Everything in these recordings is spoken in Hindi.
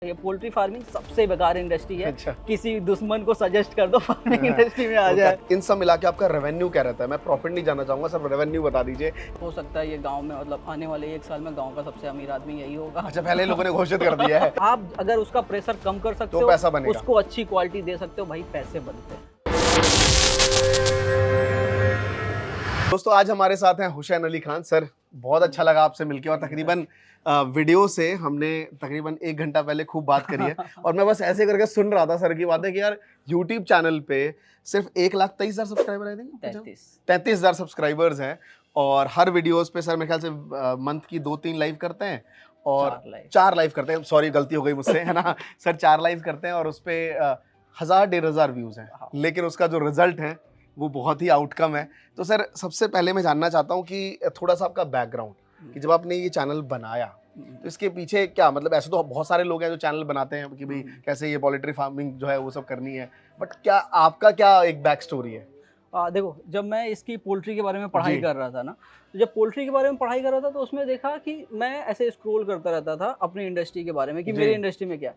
ये पोल्ट्री फार्मिंग सबसे बेकार इंडस्ट्री है। अच्छा। किसी दुश्मन को सजेस्ट कर दो फार्मिंग इंडस्ट्री में आ जाए। इन सब मिला के आपका रेवेन्यू क्या रहता है? मैं प्रॉफिट नहीं जानना चाहूंगा, सर रेवेन्यू बता दीजिए। हो सकता है ये गांव में मतलब आने वाले 1 साल में गांव का सबसे अमीर आदमी यही होगा। अच्छा, पहले लोगों ने घोषित कर दिया है। आप अगर उसका प्रेशर कम कर सकते तो हो, पैसा बनेगा। उसको अच्छी क्वालिटी दे सकते हो, भाई पैसे बनते हैं। दोस्तों, आज हमारे साथ हैं हुसैन अली खान सर। बहुत अच्छा लगा आपसे मिलके और तकरीबन वीडियो से हमने तकरीबन 1 घंटा पहले खूब बात करी है। और मैं बस ऐसे करके सुन रहा था सर की बातें कि यार यूट्यूब चैनल पे सिर्फ 1,23,000 सब्सक्राइबर है, 33,000 सब्सक्राइबर्स हैं। और हर वीडियोस पे सर मेरे ख्याल से मंथ की 2-3 लाइव करते हैं और 4 लाइव करते हैं। सॉरी, गलती हो गई मुझसे, है ना सर। 4 लाइव करते हैं और उस पे 1,000-1,500 व्यूज हैं, लेकिन उसका जो रिजल्ट है वो बहुत ही आउटकम है। तो सर सबसे पहले मैं जानना चाहता हूँ कि थोड़ा सा आपका बैकग्राउंड, कि जब आपने ये चैनल बनाया तो इसके पीछे क्या मतलब, ऐसे तो बहुत सारे लोग हैं जो चैनल बनाते हैं कि भाई कैसे ये पोल्ट्री फार्मिंग जो है वो सब करनी है, बट क्या आपका क्या एक बैक स्टोरी है? देखो, जब मैं इसकी पोल्ट्री के बारे में पढ़ाई कर रहा था ना, तो जब पोल्ट्री के बारे में पढ़ाई कर रहा था तो उसमें देखा कि मैं ऐसे स्क्रॉल करता रहता था अपनी इंडस्ट्री के बारे में कि मेरी इंडस्ट्री में क्या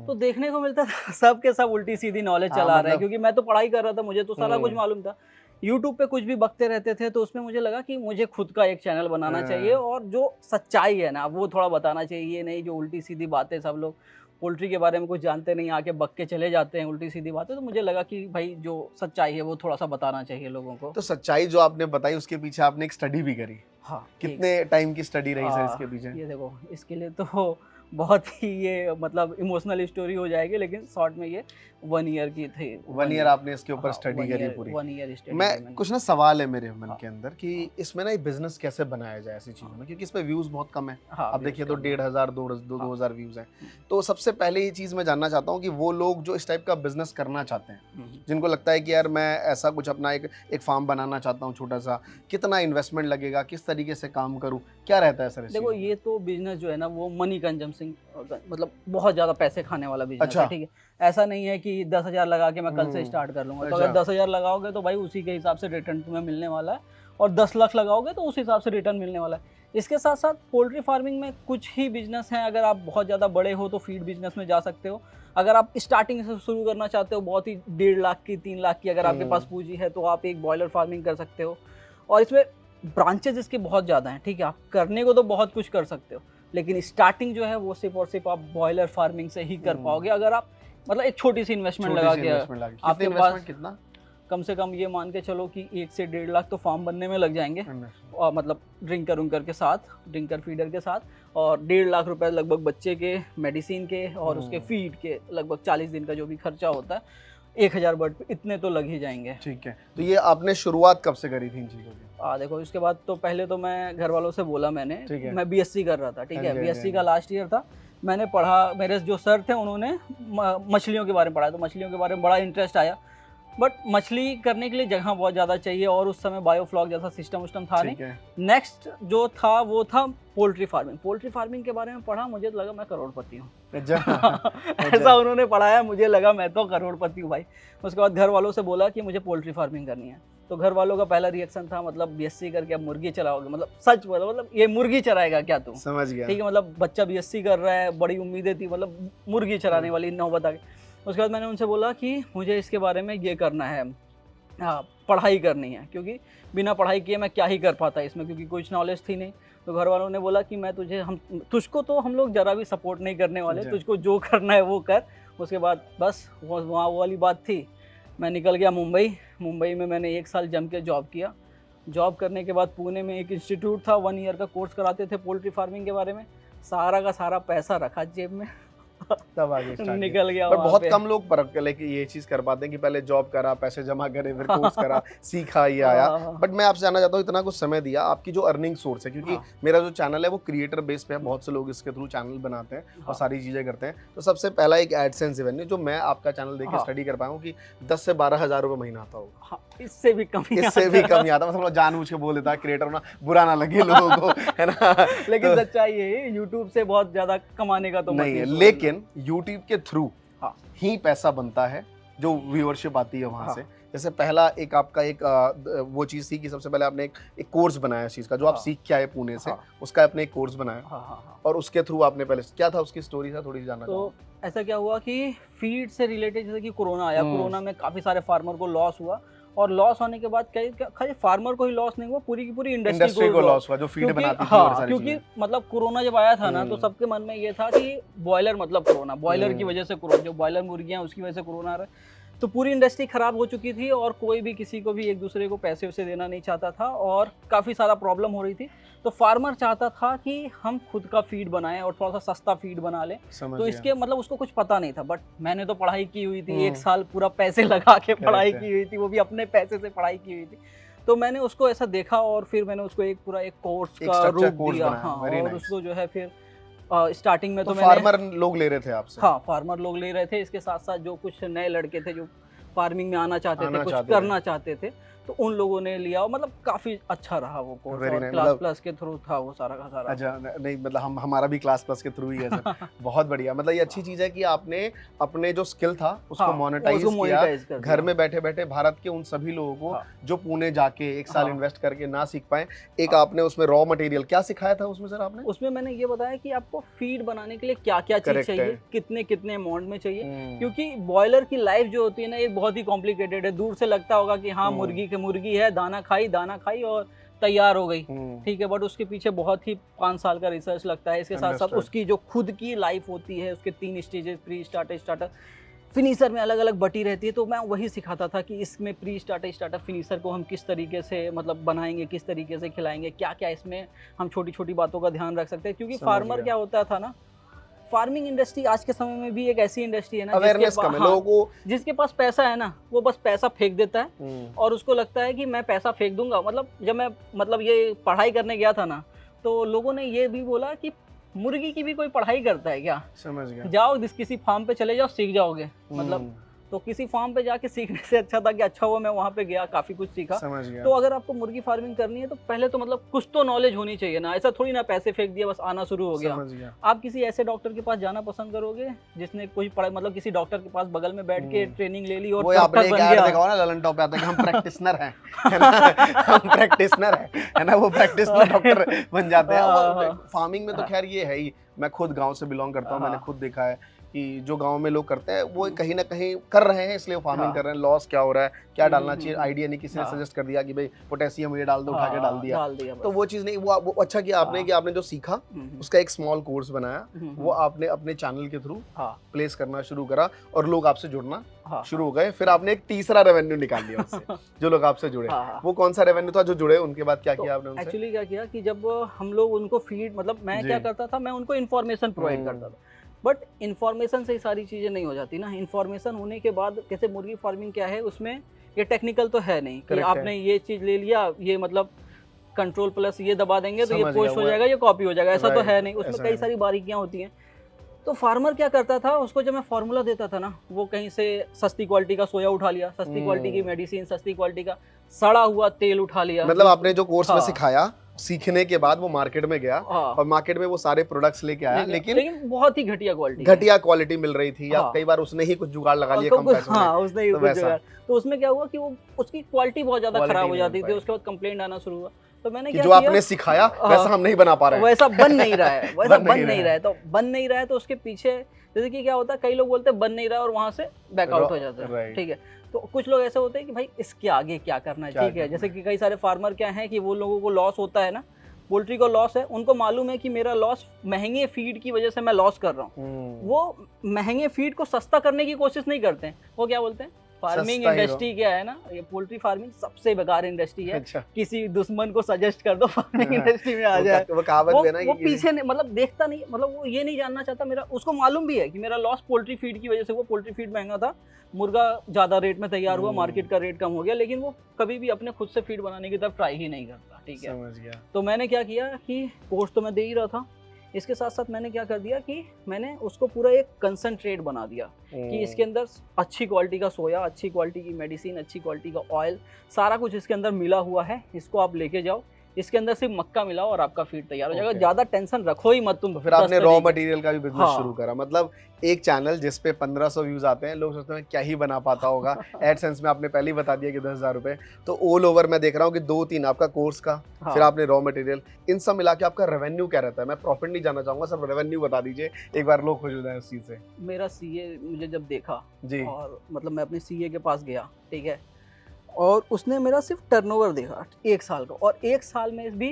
तो देखने को मिलता था सब के सब उल्टी सीधी नॉलेज चला रहे हैं, क्योंकि मैं तो पढ़ाई कर रहा था, मुझे तो सारा कुछ मालूम था। यूट्यूब पे कुछ भी बकते रहते थे, तो उसमें मुझे लगा कि मुझे खुद का एक चैनल बनाना चाहिए और जो सच्चाई है ना वो थोड़ा बताना चाहिए, नहीं जो उल्टी सीधी बातें सब लोग पोल्ट्री के बारे में कुछ जानते नहीं आके बक के चले जाते हैं उल्टी सीधी बातें। तो मुझे लगा कि भाई जो सच्चाई है वो थोड़ा सा बताना चाहिए लोगों को। तो सच्चाई जो आपने बताई उसके पीछे आपने एक स्टडी भी करी। हाँ, कितने टाइम की स्टडी रही सर इसके पीछे? ये देखो, इसके लिए तो बहुत ही ये मतलब इमोशनल स्टोरी हो जाएगी, लेकिन शॉर्ट में ये 1 ईयर की थी। 1 ईयर आपने इसके ऊपर स्टडी करी पूरी? 1 ईयर स्टडी। मैं कुछ ना सवाल है मेरे मन के अंदर कि इसमें ना ये बिजनेस कैसे बनाया जाए ऐसी चीजों में, क्योंकि इस पे व्यूज बहुत कम है। आप देखिए तो 1,500 2,000 व्यूज हैं। तो सबसे पहले ये चीज मैं जानना चाहता हूँ कि वो लोग जो इस टाइप का बिजनेस करना चाहते हैं, जिनको लगता है कि यार मैं ऐसा कुछ अपना एक फार्म बनाना चाहता हूँ छोटा सा, कितना इन्वेस्टमेंट लगेगा, किस तरीके से काम करूँ, क्या रहता है सर? देखो, ये तो बिजनेस जो है ना वो मनी कंजम्पशन, मतलब बहुत ज्यादा पैसे खाने वाला बिजनेस है, ठीक है। ऐसा नहीं है कि 10,000 लगा के मैं कल से स्टार्ट कर लूंगा। तो अगर 10,000 लगाओगे तो भाई उसी के हिसाब से रिटर्न तुम्हें मिलने वाला है, और 10 लाख लगाओगे तो उस हिसाब से रिटर्न मिलने वाला है। इसके साथ साथ पोल्ट्री फार्मिंग में कुछ ही बिजनेस हैं। अगर आप बहुत ज़्यादा बड़े हो तो फीड बिजनेस में जा सकते हो। अगर आप स्टार्टिंग से शुरू करना चाहते हो बहुत ही 1.5 लाख की 3 लाख की अगर आपके पास पूंजी है, तो आप एक बॉयलर फार्मिंग कर सकते हो। और इसमें ब्रांचेज इसके बहुत ज़्यादा हैं, ठीक है। आप करने को तो बहुत कुछ कर सकते हो, लेकिन स्टार्टिंग जो है वो सिर्फ और सिर्फ आप बॉयलर फार्मिंग से ही कर पाओगे। अगर आप मतलब एक छोटी सी इन्वेस्टमेंट लगा के आपके पास कितना कम से कम ये मान के चलो कि 1 से 1.5 लाख तो फार्म बनने में लग जाएंगे, और मतलब ड्रिंकर के साथ, ड्रिंकर फीडर के साथ, और 1.5 लाख रुपए लगभग बच्चे के मेडिसिन के और उसके फीड के, लगभग 40 दिन का जो भी खर्चा होता है, 1,000 बर्ड पे इतने तो लग ही जाएंगे। ठीक है। तो ये आपने शुरुआत कब से करी थी इन चीज़ों की? देखो, इसके बाद तो पहले तो मैं घर वालों से बोला मैंने, मैं बीएससी कर रहा था, ठीक है। बीएससी का लास्ट ईयर था, मैंने पढ़ा, मेरे जो सर थे उन्होंने मछलियों के बारे में पढ़ाया, तो मछलियों के बारे में बड़ा इंटरेस्ट आया। बट मछली करने के लिए जगह बहुत ज़्यादा चाहिए, और उस समय बायोफ्लॉक जैसा सिस्टम था नहीं। नेक्स्ट जो था वो था पोल्ट्री फार्मिंग। पोल्ट्री फार्मिंग के बारे में पढ़ा, मुझे लगा मैं करोड़पति हूँ। ऐसा उन्होंने पढ़ाया, मुझे लगा मैं तो करोड़पति हूँ भाई। उसके बाद घर वालों से बोला कि मुझे पोल्ट्री फार्मिंग करनी है, तो घर वालों का पहला रिएक्शन था मतलब बीएससी करके अब मुर्गी चराओगे, मतलब सच बोलो, मतलब ये मुर्गी चराएगा क्या तुम? समझ गया, ठीक है। मतलब बच्चा बीएससी कर रहा है, बड़ी उम्मीदें थी, मतलब मुर्गी चराने वाली नौबत आ गई। उसके बाद मैंने उनसे बोला कि मुझे इसके बारे में ये करना है, पढ़ाई करनी है, क्योंकि बिना पढ़ाई किए मैं क्या ही कर पाता इसमें, क्योंकि कुछ नॉलेज थी नहीं। तो घर वालों ने बोला कि मैं तुझको तो हम लोग ज़रा भी सपोर्ट नहीं करने वाले, तुझको जो करना है वो कर। उसके बाद बस वहाँ वो वाली बात थी। मैं निकल गया मुंबई में मैंने 1 साल जम के जॉब किया। जॉब करने के बाद पुणे में एक इंस्टीट्यूट था, 1 ईयर का कोर्स कराते थे पोल्ट्री फार्मिंग के बारे में। सारा का सारा पैसा रखा जेब में, तब आगे निकल गया। पर बहुत कम लोग परख लेके ये चीज कर पाते हैं कि पहले जॉब करा, पैसे जमा करे, फिर कोर्स करा, सीखा, ये आया। बट मैं आपसे जानना चाहता हूँ, इतना कुछ समय दिया, आपकी जो अर्निंग सोर्स है, क्योंकि मेरा जो चैनल है वो क्रिएटर बेस पे है, बहुत से लोग इसके थ्रू चैनल बनाते हैं और सारी चीजें करते हैं। तो सबसे पहला एक एडसेंस रेवेन्यू जो मैं आपका चैनल देख के स्टडी कर पाया हूँ कि 10 से 12,000 रुपए महीना आता होगा। इससे भी कम आता, मतलब जानबूझ के बोल देता है क्रिएटर ना, बुरा ना लगे लोगों को, है ना। लेकिन सच्चाई है, यूट्यूब से बहुत ज्यादा कमाने का तो नहीं है, लेकिन यूट्यूब के थ्रू ही पैसा बनता है, जो व्यूअरशिप आती है वहां से। जैसे पहला एक आपका एक वो चीज़ थी कि सबसे पहले आपने एक कोर्स बनाया इस चीज़ का, जो आप सीख के आए पुणे से, उसका आपने एक कोर्स बनाया, और उसके थ्रू आपने पहले क्या था उसकी स्टोरी था, थोड़ी जानना तो ऐसा क्या हुआ कि फीड से रिलेटेड जैसे कि कोरोना आया, कोरोना में काफ़ी सारे फार्मर को लॉस हुआ, और लॉस होने के बाद खाली फार्मर को ही लॉस नहीं हुआ, पूरी की पूरी इंडस्ट्री को लॉस हुआ, जो फीड बनाती थी। हाँ, क्योंकि मतलब कोरोना जब आया था ना, तो सबके मन में ये था कि बॉयलर मतलब कोरोना, बॉयलर की वजह से कोरोना, जो बॉयलर मुर्गियां उसकी वजह से कोरोना आ रहा है। तो पूरी इंडस्ट्री खराब हो चुकी थी, और कोई भी किसी को भी एक दूसरे को पैसे वैसे देना नहीं चाहता था, और काफ़ी सारा प्रॉब्लम हो रही थी। तो फार्मर चाहता था कि हम खुद का फीड बनाएं और थोड़ा सा सस्ता फीड बना लें। तो इसके मतलब उसको कुछ पता नहीं था, बट मैंने तो पढ़ाई की हुई थी, 1 साल पूरा पैसे लगा के पढ़ाई की हुई थी, वो भी अपने पैसे से पढ़ाई की हुई थी। तो मैंने उसको ऐसा देखा, और फिर मैंने उसको एक पूरा एक कोर्स का रूप दिया। हाँ, और उसको जो है फिर स्टार्टिंग में तो फार्मर लोग ले रहे थे आपसे? हाँ, फार्मर लोग ले रहे थे। इसके साथ साथ जो कुछ नए लड़के थे जो फार्मिंग में आना चाहते थे, कुछ करना चाहते थे, तो उन लोगों ने लिया। मतलब काफी अच्छा रहा वो कोर्स, और क्लास प्लस के थ्रू था वो सारा का सारा। अच्छा, नहीं मतलब हमारा भी क्लास प्लस के थ्रू ही है सर। बहुत बढ़िया, मतलब ये अच्छी चीज है कि आपने अपने जो स्किल था उसको मोनेटाइज किया, घर में बैठे बैठे भारत के उन सभी लोगों को जो पुणे जाके 1 साल इन्वेस्ट करके ना सीख पाए, एक आपने उसमें रॉ मटेरियल क्या सिखाया था उसमें सर आपने? उसमें मैंने ये बताया कि आपको फीड बनाने के लिए क्या क्या चीज चाहिए, कितने कितने अमाउंट में चाहिए, क्योंकि बॉयलर की लाइफ जो होती है ना, ये बहुत ही कॉम्प्लिकेटेड है। दूर से लगता होगा कि हाँ मुर्गी है, दाना खाई और तैयार हो गई, ठीक है, बट उसके पीछे बहुत ही 5 साल का रिसर्च लगता है। इसके साथ साथ उसकी जो खुद की लाइफ होती है, उसके 3 stages, pre starter, starter, finisher में अलग अलग बटी रहती है। तो मैं वही सिखाता था कि इसमें प्री स्टार्टर, स्टार्टर, फिनिशर को हम किस तरीके से मतलब बनाएंगे, किस तरीके से खिलाएंगे, क्या क्या इसमें हम छोटी छोटी बातों का ध्यान रख सकते हैं। क्योंकि फार्मर क्या होता था ना, फार्मिंग इंडस्ट्री आज के समय में भी एक ऐसी इंडस्ट्री है ना, अवेयरनेस कम है लोगों को, जिसके पास पैसा है ना, वो बस पैसा फेंक देता है, और उसको लगता है कि मैं पैसा फेंक दूंगा। मतलब जब मैं ये पढ़ाई करने गया था ना, तो लोगों ने ये भी बोला कि मुर्गी की भी कोई पढ़ाई करता है क्या? समझ गया। जाओ किसी फार्म पे चले जाओ, सीख जाओगे। मतलब तो किसी फार्म पे जाके सीखने से अच्छा था कि अच्छा हुआ मैं वहाँ पे गया, काफी कुछ सीखा। समझ गया। तो अगर आपको मुर्गी फार्मिंग करनी है तो पहले तो मतलब कुछ तो नॉलेज होनी चाहिए ना, ऐसा थोड़ी ना पैसे फेंक दिया बस आना शुरू हो गया। समझ गया। आप किसी ऐसे डॉक्टर के पास जाना पसंद करोगे जिसने कोई पढ़ाई, मतलब किसी डॉक्टर के पास बगल में बैठ के ट्रेनिंग ले ली और डॉक्टर बन गया। देखा हो ना ललन टॉप पे आता है कि हम प्रैक्टिशनर हैं, हम प्रैक्टिशनर है ना, वो प्रैक्टिशनर डॉक्टर बन जाते हैं। फार्मिंग में तो खैर ये है ही, मैं खुद गांव से बिलोंग करता हूँ, मैंने खुद देखा है कि जो गांव में लोग करते हैं वो कहीं ना कहीं कर रहे हैं, इसलिए फार्मिंग कर रहे हैं। लॉस क्या हो रहा है, क्या डालना चाहिए, आइडिया नहीं, किसी ने सजेस्ट कर दिया कि भाई पोटेशियम ये डाल दो, उठा के डाल दिया। तो वो चीज़ नहीं, वो अच्छा किया आपने कि आपने जो सीखा उसका एक स्मॉल कोर्स बनाया, वो आपने अपने चैनल के थ्रू प्लेस करना शुरू करा, और लोग आपसे जुड़ना शुरू हो गए। फिर आपने एक तीसरा रेवेन्यू निकाल लिया उससे, जो लोग आपसे जुड़े। वो कौन सा रेवेन्यू था जो जुड़े, उनके बाद क्या किया आपने? एक्चुअली क्या किया कि जब हम लोग उनको फीड, मतलब मैं क्या करता था, मैं उनको इन्फॉर्मेशन प्रोवाइड करता था, बट इन्फॉर्मेशन से ही सारी चीज़ें नहीं हो जाती ना। इन्फॉर्मेशन होने के बाद, जैसे मुर्गी फार्मिंग क्या है, उसमें ये टेक्निकल तो है नहीं कि आपने ये चीज़ ले लिया, ये मतलब कंट्रोल प्लस ये दबा देंगे तो ये पोस्ट हो जाएगा, ये कॉपी हो जाएगा, ऐसा तो है नहीं। उसमें कई सारी बारीकियाँ होती हैं। तो फार्मर क्या करता था, उसको जब मैं फार्मूला देता था ना, वो कहीं से सस्ती क्वालिटी का सोया उठा लिया, सस्ती क्वालिटी की मेडिसिन, सस्ती क्वालिटी का सड़ा हुआ तेल उठा लिया। मतलब आपने जो कोर्स में सिखाया, सीखने के बाद वो मार्केट में गया, और मार्केट में वो सारे प्रोडक्ट्स लेके आया, लेकिन बहुत ही घटिया क्वालिटी मिल रही थी, या कई बार उसने ही कुछ जुगाड़ लगा लिया कम पैसों में। उसने ही कुछ जुगाड़। तो उसमें क्या हुआ कि वो उसकी क्वालिटी बहुत ज्यादा खराब हो जाती थी। उसके बाद कंप्लेंट आना शुरू हुआ। तो मैंने क्या जो आपने सिखाया वैसा हम नहीं बना पा रहे हैं, वैसा बन नहीं रहा है, वैसा बन नहीं रहा है। तो बन नहीं रहा है तो उसके पीछे जैसे कि क्या होता है, कई लोग बोलते हैं बन नहीं रहा है और वहां से बैकआउट हो जाता है, ठीक है। तो कुछ लोग ऐसे होते हैं कि भाई इसके आगे क्या करना है, ठीक है। जैसे कि कई सारे फार्मर क्या हैं कि वो लोगों को लॉस होता है ना, पोल्ट्री को लॉस है, उनको मालूम है कि मेरा लॉस महंगे फीड की वजह से मैं लॉस कर रहा हूँ। वो महंगे फीड को सस्ता करने की कोशिश नहीं करते हैं। वो क्या बोलते हैं, फार्मिंग इंडस्ट्री क्या है ना, ये पोल्ट्री फार्मिंग सबसे बेकार इंडस्ट्री है। अच्छा। किसी दुश्मन को सजेस्ट कर दो फार्मिंग इंडस्ट्री में आ जाए, वो कहावत है ना, वो पीछे नहीं, मतलब देखता नहीं, मतलब वो ये नहीं जानना चाहता मेरा, उसको मालूम भी है कि मेरा लॉस पोल्ट्री फीड की वजह से। वो पोल्ट्री फीड महंगा था, मुर्गा ज्यादा रेट में तैयार हुआ, मार्केट का रेट कम हो गया, लेकिन वो कभी भी अपने खुद से फीड बनाने की तरफ ट्राई ही नहीं करता, ठीक है। समझ गया। तो मैंने क्या किया कि कोर्स तो मैं दे ही रहा था, इसके साथ साथ मैंने क्या कर दिया कि मैंने उसको पूरा एक कंसंट्रेट बना दिया कि इसके अंदर अच्छी क्वालिटी का सोया, अच्छी क्वालिटी की मेडिसिन, अच्छी क्वालिटी का ऑयल, सारा कुछ इसके अंदर मिला हुआ है। इसको आप लेके जाओ, इसके अंदर सिर्फ मक्का मिलाओ और आपका फीड तैयार हो जाएगा। Okay. ज्यादा टेंशन रखो ही मत तुम। तो फिर आपने 10 रॉ तरीके। मटेरियल का भी बिजनेस हाँ। शुरू करा, मतलब एक चैनल जिस पे 1500 व्यूज आते हैं, लोग सोचते हैं क्या ही बना पाता होगा। एडसेंस में आपने पहले ही बता दिया कि 10,000 रुपए, तो ऑल ओवर मैं देख रहा हूँ कि 2-3 आपका कोर्स का, हाँ। फिर आपने रॉ मटेरियल, इन सब मिला के आपका रेवेन्यू क्या रहता है? मैं प्रॉफिट नहीं जानना चाहूंगा, सिर्फ रेवेन्यू बता दीजिए, एक बार लोग खुश हो जाए उस चीज से। मेरा सीए मुझे जब देखा जी। और मतलब मैं अपने सीए के पास गया, ठीक है, और उसने मेरा सिर्फ टर्नओवर देखा 1 साल का, और 1 साल में भी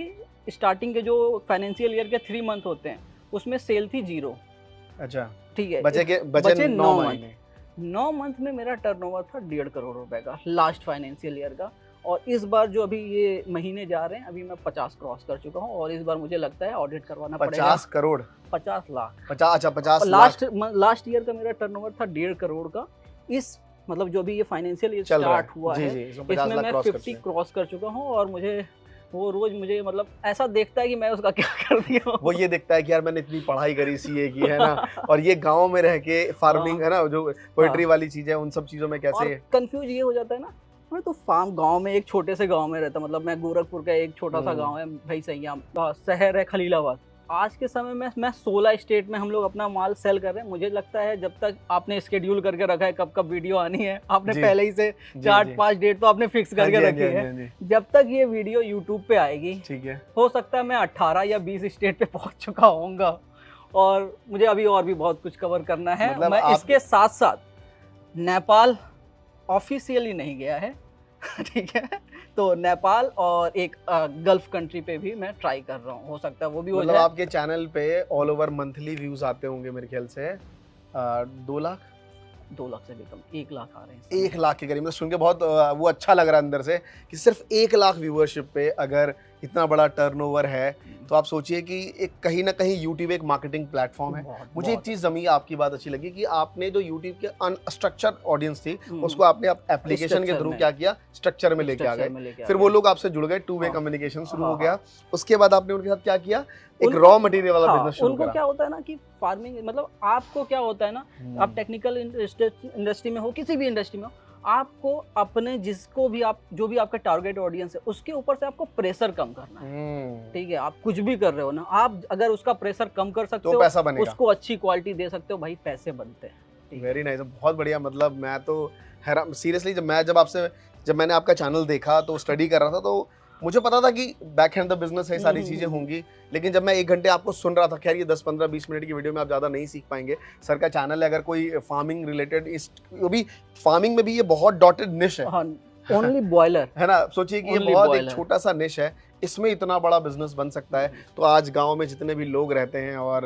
स्टार्टिंग के जो फाइनेंशियल ईयर के 3 मंथ होते हैं उसमें सेल थी 0। अच्छा, ठीक है, बचे 9 महीने। 9 मंथ में मेरा टर्नओवर था 1.5 करोड़ रुपए का लास्ट फाइनेंशियल ईयर का। और इस बार जो अभी ये महीने जा रहे हैं, अभी मैं 50 क्रॉस कर चुका हूँ, और इस बार मुझे लगता है ऑडिट करवाना पड़ेगा। 50 करोड़? 50 लाख। 50 लाख। लास्ट ईयर का मेरा टर्नओवर था 1.5 करोड़ का। इस मतलब जो भी ये फाइनेंशियल ईयर स्टार्ट हुआ है, इसमें मैं 50 क्रॉस कर चुका हूँ, और मुझे वो रोज मुझे मतलब ऐसा देखता है कि मैं उसका क्या कर दिया हूँ। वो ये देखता है कि यार मैंने इतनी पढ़ाई करी सीए की, है ना, और ये गांव में रह के फार्मिंग, है ना, जो पोएट्री वाली चीज है, उन सब चीजों में कैसे कंफ्यूज ये हो जाता है ना। मैं तो फार्म गांव में, एक छोटे से गांव में रहता, मतलब मैं गोरखपुर का एक छोटा सा गांव है भाई सैयाम, शहर है खलीलाबाद। आज के समय में मैं 16 स्टेट में हम लोग अपना माल सेल कर रहे हैं। मुझे लगता है जब तक आपने स्केड्यूल करके रखा है कब कब वीडियो आनी है, आपने पहले ही से 4-5 डेट तो आपने फिक्स करके रखी है। जब तक ये वीडियो यूट्यूब पे आएगी, ठीक है, हो सकता है मैं 18 या 20 स्टेट पे पहुंच चुका होऊंगा, और मुझे अभी और भी बहुत कुछ कवर करना है। मतलब मैं इसके साथ साथ नेपाल ऑफिशियली नहीं गया है ठीक है, तो नेपाल और एक गल्फ कंट्री पे भी मैं ट्राई कर रहा हूँ, हो सकता है वो भी हो जाए। आपके चैनल पे ऑल ओवर मंथली व्यूज आते होंगे मेरे ख्याल से 2 लाख? 2 लाख से भी कम, 1 लाख आ रहे हैं। 1 लाख के करीब। मतलब सुन के बहुत वो अच्छा लग रहा है अंदर से कि सिर्फ 1 लाख व्यूअरशिप पे अगर इतना बड़ा टर्नओवर है, तो आप सोचिए कि एक कहीं ना कहीं यूट्यूब एक मार्केटिंग प्लेटफॉर्म है। मुझे एक चीज जमी आपकी बात अच्छी लगी कि आपने जो यूट्यूब के अनस्ट्रक्चर्ड ऑडियंस थी उसको आपने एप्लीकेशन के थ्रू क्या किया, स्ट्रक्चर में लेके आ गए, फिर वो लोग आपसे जुड़ गए, 2 वे कम्युनिकेशन शुरू हो गया। उसके बाद आपने उनके साथ क्या किया, एक रॉ मटेरियल वाला बिजनेस शुरू करा। उनको क्या होता है ना कि फार्मिंग, मतलब आपको क्या होता है ना, आप टेक्निकल इंडस्ट्री में हो, किसी भी इंडस्ट्री में हो, आपको अपने जिसको भी आप, जो भी आपका टारगेट ऑडियंस है, उसके ऊपर से आपको प्रेशर कम करना है। ठीक है, आप कुछ भी कर रहे हो ना, आप अगर उसका प्रेशर कम कर सकते हो, पैसा बनेगा, उसको अच्छी क्वालिटी दे सकते हो, भाई पैसे बनते हैं। वेरी नाइस, बहुत बढ़िया। मतलब मैं तो हैरान सीरियसली, जब मैंने आपका चैनल देखा तो स्टडी कर रहा था, तो मुझे पता था कि बैक हैंड द बिजनेस है, सारी चीजें होंगी, लेकिन जब मैं 1 घंटे आपको सुन रहा था, खैर ये 10-15-20 मिनट की वीडियो में आप ज्यादा नहीं सीख पाएंगे। सर का चैनल है, अगर कोई फार्मिंग रिलेटेड, वो भी फार्मिंग में भी ये बहुत डॉटेड निश है, ओनली बॉयलर है ना। सोचिए कि ये बहुत एक छोटा सा निश है, इसमें इतना बड़ा बिजनेस बन सकता है। तो आज गांव में जितने भी लोग रहते हैं और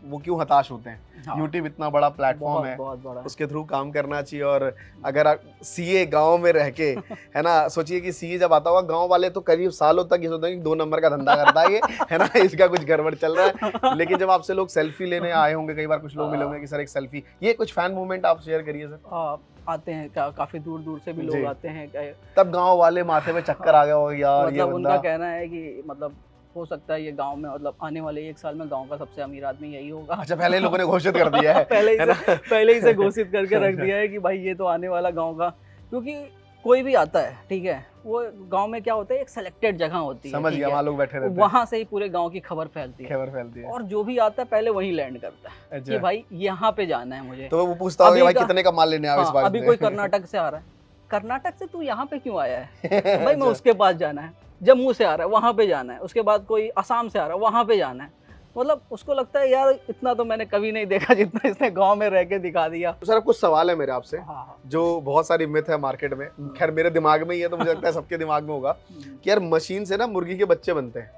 वो क्यों हताश होते हैं, यूट्यूब इतना बड़ा प्लेटफॉर्म है, उसके थ्रू काम करना चाहिए। और अगर सीए गांव में रह के, है ना, सोचिए कि सीए जब आता होगा, गांव वाले तो करीब सालों तक ये सोचते हैं कि 2 नंबर का धंधा करता है ये, है ना, इसका कुछ गड़बड़ चल रहा है। लेकिन जब आपसे लोग सेल्फी लेने आए होंगे, कई बार कुछ लोग मिले होंगे कि सर एक सेल्फी, ये कुछ फैन मूवमेंट आप शेयर करिए सर। आते हैं, काफी दूर दूर से भी लोग आते हैं, तब गांव वाले माथे में चक्कर आ गया होगा यार, मतलब ये उनका कहना है कि मतलब हो सकता है ये गांव में, मतलब आने वाले 1 साल में गांव का सबसे अमीर आदमी यही होगा। अच्छा, पहले लोगों ने घोषित कर दिया है पहले ही से घोषित करके रख दिया है कि भाई ये तो आने वाला गांव का, क्योंकि कोई भी आता है, ठीक है, वो गांव में क्या होता है, एक सिलेक्टेड जगह होती है, समझ गया, वहाँ लोग बैठे रहते हैं, वहां से ही पूरे गांव की खबर फैलती है, और जो भी आता है पहले वहीं लैंड करता है कि भाई यहाँ पे जाना है मुझे। तो वो पूछता होगा भाई कितने का माल लेने आए इस बार। अभी कोई कर्नाटक से आ रहा है, कर्नाटक से तू यहाँ पे क्यों आया है भाई, मैं उसके पास जाना है। जम्मू से आ रहा है, वहाँ पे जाना है। उसके बाद कोई असम से आ रहा है, वहाँ पे जाना है। मतलब उसको लगता है यार इतना तो मैंने कभी नहीं देखा जितना इसने गांव में रह के दिखा दिया। तो सर कुछ सवाल है मेरे आपसे, जो बहुत सारी मिथ है मार्केट में, खैर मेरे दिमाग में ही है, तो मुझे लगता है सबके दिमाग में होगा कि यार मशीन से ना मुर्गी के बच्चे बनते हैं,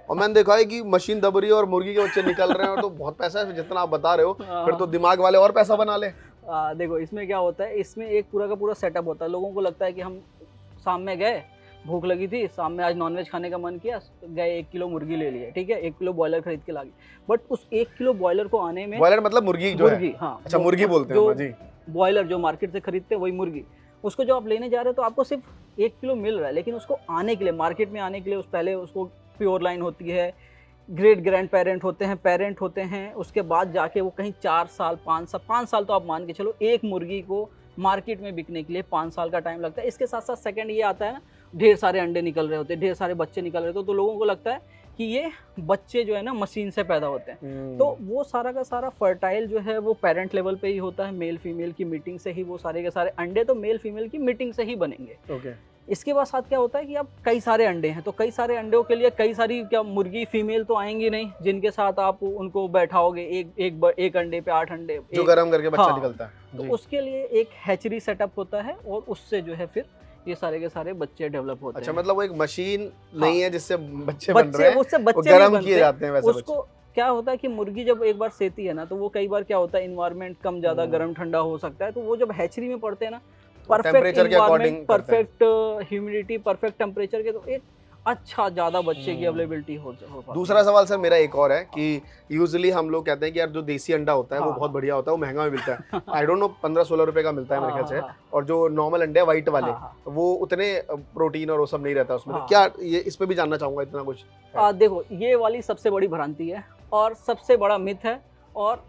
और मैंने देखा है कि मशीन दब रही है और मुर्गी के बच्चे निकल रहे हैं, और तो बहुत पैसा है जितना आप बता रहे हो, फिर तो दिमाग वाले और पैसा बना ले। देखो इसमें क्या होता है, इसमें एक पूरा का पूरा सेटअप होता है। लोगों को लगता है कि हम शाम में गए, भूख लगी थी, शाम में आज नॉनवेज खाने का मन किया, गए 1 किलो मुर्गी ले लिए, ठीक है, 1 किलो बॉयलर खरीद के लागे। बट उस 1 किलो बॉयलर को आने में, बॉयलर मतलब मुर्गी जो है, हाँ, अच्छा मुर्गी बोलते हैं जी, बॉयलर जो मार्केट से खरीदते हैं वही मुर्गी, उसको जब आप लेने जा रहे हो तो आपको सिर्फ 1 किलो मिल रहा है, लेकिन उसको आने के लिए, मार्केट में आने के लिए, पहले उसको प्योर लाइन होती है, ग्रेट ग्रैंड पेरेंट होते हैं, उसके बाद जाके वो कहीं 4 साल 5 साल तो आप मान के चलो, एक मुर्गी को मार्केट में बिकने के लिए 5 साल का टाइम लगता है। इसके साथ साथ सेकंड ये आता है ना, ढेर सारे अंडे निकल रहे होते हैं, ढेर सारे बच्चे निकल रहे होते हैं, तो लोगों को लगता है कि ये बच्चे जो है ना मशीन से पैदा होते हैं। तो वो सारा का सारा फर्टाइल जो है वो पेरेंट लेवल पे ही होता है, मेल फीमेल की मीटिंग से ही वो सारे के सारे अंडे तो मेल फीमेल की मीटिंग से ही बनेंगे। इसके बाद साथ क्या होता है कि अब कई सारे अंडे हैं, तो कई सारे अंडों के लिए कई सारी क्या मुर्गी फीमेल तो आएंगी नहीं जिनके साथ आप उनको बैठाओगे एक अंडे पे 8 अंडे जो गरम करके बच्चा हाँ, निकलता है। तो उसके लिए एक हैचरी सेटअप होता है और उससे जो है फिर ये सारे के सारे बच्चे डेवलप होते हैं। अच्छा, मतलब वो एक मशीन नहीं हाँ, है जिससे बच्चे बन रहे हैं, उससे बच्चे वो गरम किए जाते हैं वैसे उसको क्या होता है कि मुर्गी जब एक बार सेती है ना, तो वो कई बार क्या होता है इन्वायरमेंट कम ज्यादा गर्म ठंडा हो सकता है, तो वो जब हैचरी में पड़ते हैं ना, perfect environment, perfect humidity, perfect temperature के, तो एक अच्छा ज्यादा बच्चे की अवेलेबिलिटी हो पाती है। दूसरा सवाल सर मेरा एक और है कि यूजुअली हम लोग कहते हैं कि यार जो देसी अंडा होता है वो बहुत बढ़िया होता है, वो महंगा भी मिलता है, आई डोंट नो 15-16 रुपए का मिलता है मेरे ख्याल से, और जो नॉर्मल अंडे व्हाइट वाले वो उतने प्रोटीन और वो सब नहीं रहता उसमें। क्या ये इस पे भी जानना चाहूंगा इतना कुछ? देखो, ये वाली सबसे बड़ी भ्रांति है और सबसे बड़ा मिथ है, और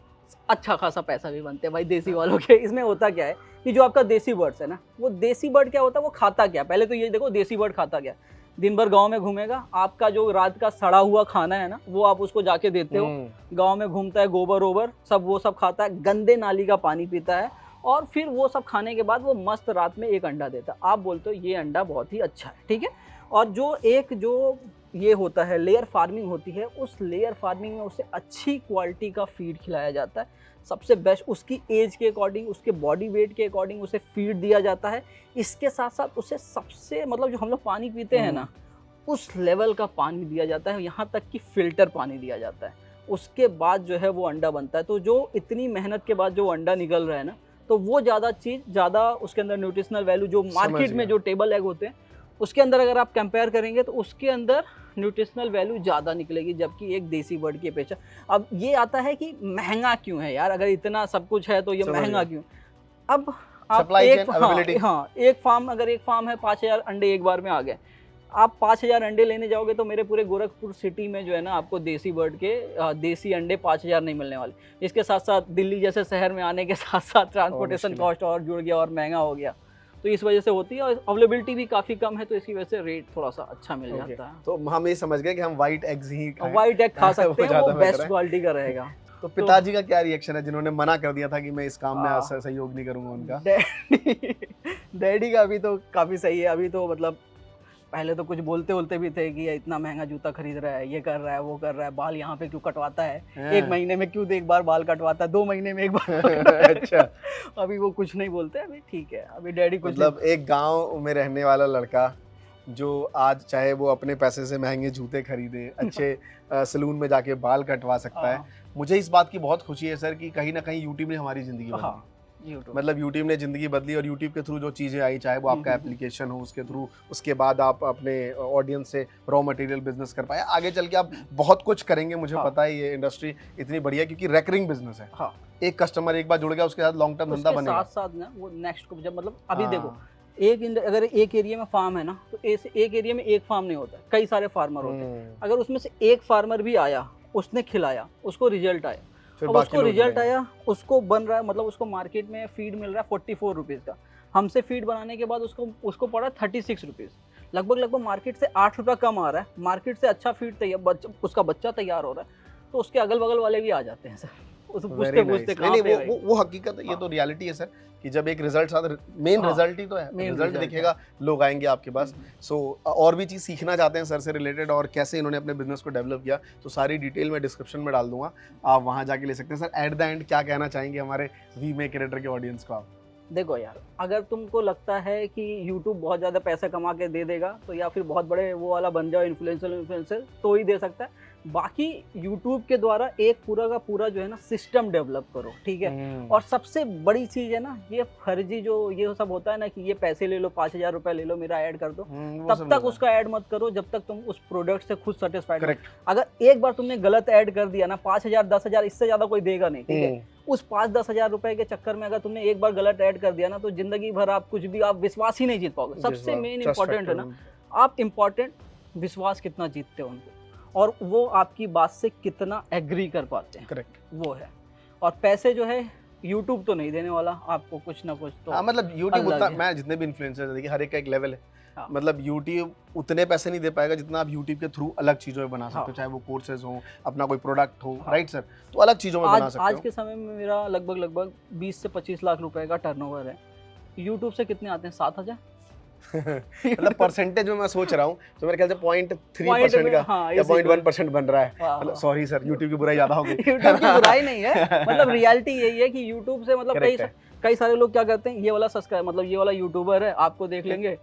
अच्छा खासा पैसा भी बनते हैं भाई देसी वालों के। इसमें होता क्या है कि जो आपका देसी बर्ड्स है ना, वो देसी बर्ड क्या होता है, वो खाता क्या, पहले तो ये देखो देसी बर्ड खाता क्या, दिन भर गांव में घूमेगा, आपका जो रात का सड़ा हुआ खाना है ना वो आप उसको जाके देते हो, गांव में घूमता है, गोबर ओबर सब वो सब खाता है, गंदे नाली का पानी पीता है, और फिर वो सब खाने के बाद वो मस्त रात में एक अंडा देता है। आप बोलते हो ये अंडा बहुत ही अच्छा है, ठीक है। और जो ये होता है लेयर फार्मिंग होती है, उस लेयर फार्मिंग में उसे अच्छी क्वालिटी का फीड खिलाया जाता है, सबसे बेस्ट उसकी एज के अकॉर्डिंग, उसके बॉडी वेट के अकॉर्डिंग उसे फीड दिया जाता है। इसके साथ साथ उसे सबसे मतलब जो हम लोग पानी पीते हैं ना, उस लेवल का पानी दिया जाता है, यहाँ तक कि फिल्टर पानी दिया जाता है। उसके बाद जो है वो अंडा बनता है। तो जो इतनी मेहनत के बाद जो अंडा निकल रहा है ना, तो वो ज़्यादा उसके अंदर न्यूट्रिशनल वैल्यू जो मार्केट में जो टेबल एग होते हैं उसके अंदर अगर आप कंपेयर करेंगे तो उसके अंदर न्यूट्रिशनल वैल्यू ज़्यादा निकलेगी, जबकि एक देसी बर्ड की अपेक्षा। अब ये आता है कि महंगा क्यों है यार, अगर इतना सब कुछ है तो ये महंगा क्यों? अब आप एक फार्म है 5000 अंडे एक बार में आ गए, आप 5000 अंडे लेने जाओगे तो मेरे पूरे गोरखपुर सिटी में जो है ना आपको देसी बर्ड के देसी अंडे 5000 नहीं मिलने वाले। इसके साथ साथ दिल्ली जैसे शहर में आने के साथ साथ ट्रांसपोर्टेशन कॉस्ट और जुड़ गया और महंगा हो गया, तो इस वजह से होती है। और अवेलेबिलिटी भी काफ़ी कम है, तो इसकी वजह से रेट थोड़ा सा अच्छा मिल जाता है। तो हम ये समझ गए कि हम व्हाइट एग्स ही व्हाइट एग खा सकते हैं, वो बेस्ट क्वालिटी का रहेगा। तो पिताजी का क्या रिएक्शन है जिन्होंने मना कर दिया था कि मैं इस काम में सहयोग नहीं करूंगा उनका? डैडी का अभी तो काफ़ी सही है। अभी तो मतलब पहले तो कुछ बोलते भी थे कि इतना महंगा जूता खरीद रहा है, ये कर रहा है, वो कर रहा है, बाल यहाँ पे क्यों कटवाता है, एक महीने में क्यों एक बार बाल कटवाता है, 2 महीने में एक बार। अच्छा। अभी वो कुछ नहीं बोलते, अभी ठीक है। अभी डैडी कुछ मतलब एक गांव में रहने वाला लड़का जो आज चाहे वो अपने पैसे से महंगे जूते खरीदे, अच्छे सलून में जाके बाल कटवा सकता है। मुझे इस बात की बहुत खुशी है सर कि कहीं ना कहीं यूट्यूब ने हमारी जिंदगी बदली। मतलब यूट्यूब ने ज़िंदगी बदली, और यूट्यूब के थ्रू जो चीज़ें आई, चाहे वो आपका एप्लीकेशन हो, उसके थ्रू उसके बाद आप अपने ऑडियंस से रॉ मटेरियल बिजनेस कर पाए, आगे चल के आप बहुत कुछ करेंगे। मुझे पता है ये इंडस्ट्री इतनी बढ़िया, क्योंकि रेकरिंग बिजनेस है। एक कस्टमर एक बार जुड़ गया, उसके साथ लॉन्ग टर्म धंधा बनेगा। साथ साथ ना वो नेक्स्ट को जब मतलब अभी देखो अगर एक एरिया में फार्म है ना, तो एक एरिया में एक फार्म नहीं होता, कई सारे फार्मर होते हैं। अगर उसमें से एक फार्मर भी आया, उसने खिलाया, उसको रिजल्ट आया, अब उसको रिजल्ट आया, उसको बन रहा है, मतलब उसको मार्केट में फीड मिल रहा है 44 रुपीज़ का, हमसे फीड बनाने के बाद उसको पड़ा 36 रुपीज़, लगभग मार्केट से 8 रुपये कम आ रहा है। मार्केट से अच्छा फीड तैयार, उसका बच्चा तैयार हो रहा है, तो उसके अगल बगल वाले भी आ जाते हैं सर, वो हकीकत है, ये तो रियलिटी है सर कि जब एक रिजल्ट साथ, मेन रिजल्ट ही तो है, रिजल्ट दिखेगा लोग आएंगे आपके पास। सो और भी चीज़ सीखना चाहते हैं सर से रिलेटेड और कैसे इन्होंने अपने बिजनेस को डेवलप किया, तो सारी डिटेल मैं डिस्क्रिप्शन में डाल दूंगा, आप वहाँ जाके ले सकते हैं। सर एट द एंड क्या कहना चाहेंगे हमारे वी मेक क्रिएटर के ऑडियंस को आप? देखो यार, अगर तुमको लगता है कि YouTube बहुत ज़्यादा पैसा कमा के दे देगा, तो या फिर बहुत बड़े वो वाला बन जाओ इन्फ्लुएंसर तो ही दे सकता है। बाकी YouTube के द्वारा एक पूरा का पूरा जो है ना सिस्टम डेवलप करो, ठीक है। और सबसे बड़ी चीज़ है ना, ये फर्जी जो ये सब होता है ना कि ये पैसे ले लो, 5000 रुपये ले लो, मेरा ऐड कर दो, तब तक उसका ऐड मत करो जब तक तुम उस प्रोडक्ट से खुद सेटिस्फाइड हो। अगर एक बार तुमने गलत ऐड कर दिया ना, 5000 10,000 इससे ज़्यादा कोई देगा नहीं, ठीक है। उस 5-10 हज़ार रुपए के चक्कर में अगर तुमने एक बार गलत ऐड कर दिया ना, तो जिंदगी भर आप कुछ भी, आप विश्वास ही नहीं जीत पाओगे। सबसे मेन इंपॉर्टेंट है ना, आप विश्वास कितना जीतते हो उनको, और वो आपकी बात से कितना एग्री कर पाते हैं, करेक्ट, वो है। और पैसे जो है YouTube तो नहीं देने वाला आपको, कुछ ना कुछ तो। मतलब YouTube उतना, मैं जितने भी इन्फ्लुएंसर्स देखिए हर एक का एक लेवल है, हाँ। मतलब यूट्यूब उतने पैसे नहीं दे पाएगा जितना आप यूट्यूब के थ्रू अलग चीजों में बना सकते हो, हाँ। चाहे वो कोर्सेज हो, अपना कोई प्रोडक्ट हो, हाँ। राइट सर, तो अलग चीजों में बना सकते आज हो। के समय में मेरा लगभग 20 से 25 लाख रुपए का टर्नओवर है। यूट्यूब से कितने आते हैं? 7,000। मतलब परसेंटेज में मैं सोच रहा हूँ तो मेरे ख्याल से 0.3% का हाँ, या इसी को- 0.1% बन रहा है। हाँ, मतलब हाँ। सॉरी सर, यूट्यूब की बुराई ज्यादा हो गई। यूट्यूब की बुराई नहीं है, मतलब रियलिटी यही है कि यूट्यूब से मतलब Correct है। कई सारे लोग क्या करते हैं, ये वाला सब्सक्राइब मतलब ये वाला यूट्यूबर है, आपको देख लेंगे,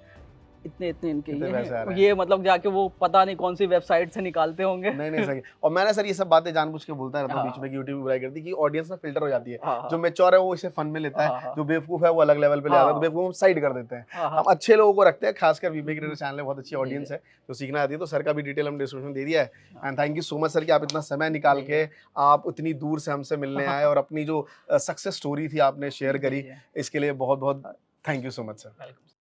इतने इतने इनके इतने ये पैसे आ हैं, रहे हैं। ये मतलब जाके वो पता नहीं कौन सी वेबसाइट से निकालते होंगे। नहीं नहीं सही। और मैंने सर ये सब बातें जानबूझ के बोलता रहता हूँ बीच हाँ। में कि यूट्यूब की बुराई करती है कि ऑडियंस ना फिल्टर हो जाती है। हाँ, हाँ। जो मैच्योर है वो इसे फन में लेता है, हाँ, हाँ। जो बेवकूफ है वो अलग लेवल पे ले आता है, तो हाँ। बेवकूफ हम साइड कर देते हैं। हाँ, हाँ। हम अच्छे लोगों को रखते हैं, खासकर वीपी क्रिएटर चैनल में बहुत अच्छी जी, ऑडियंस जी। है जो सीखना आती है। तो सर का भी डिटेल हम डिस्क्रिप्शन में दे दिया है। हाँ। And thank you so much sir कि आप इतना समय निकाल जी, के आप इतनी दूर से हमसे मिलने आए और अपनी जो सक्सेस स्टोरी थी आपने शेयर जी, करी, जी। इसके लिए बहुत बहुत thank you so much sir. Welcome.